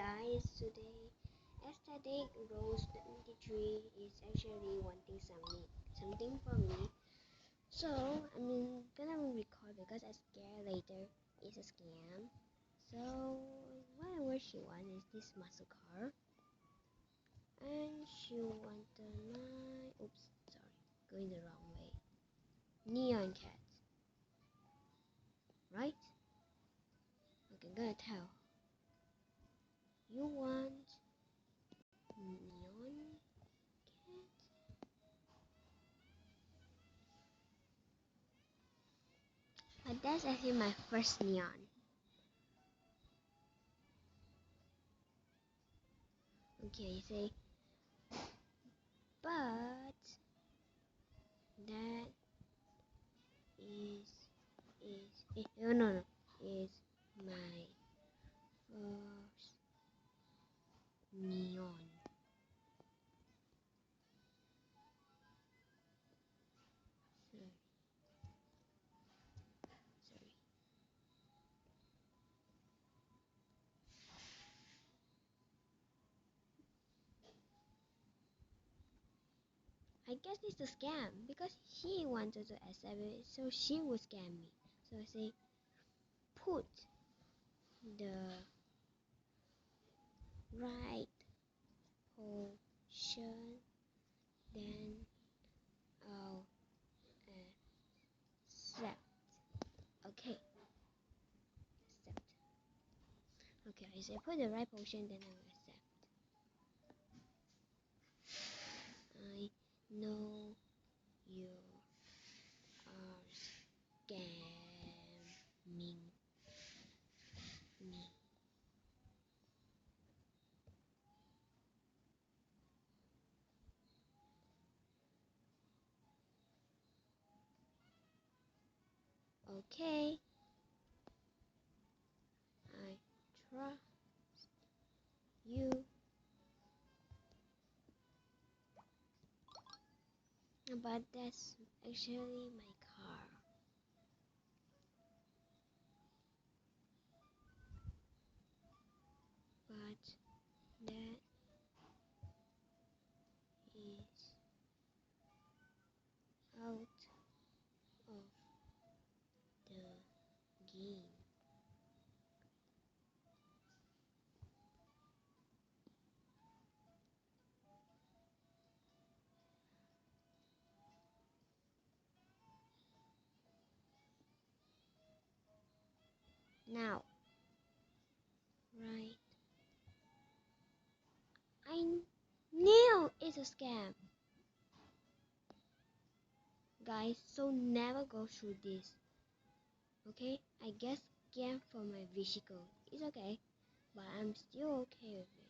guys, yesterday Rose 23 is actually wanting something from me. So I'm gonna record because I'm scared later it's a scam. So whatever she wants is this muscle car, and she wanted my going the wrong way. Neon cat, right? Okay, I'm gonna tell. You want neon cat? But that's actually my first neon. Okay, you say, but that no, is my first neon. Sorry. I guess it's a scam because she wanted to accept it, so she would scam me. So I say, put the right potion, then I'll accept. Okay, accept. Okay, I say put the right potion, then I will accept. I know you are scamming me. Okay, I trust you, but that's actually my car. But that is out of the game. Now, right? I knew it's a scam. Guys, so never go through this. Okay? I guess scam for my vehicle. It's okay, but I'm still okay with it.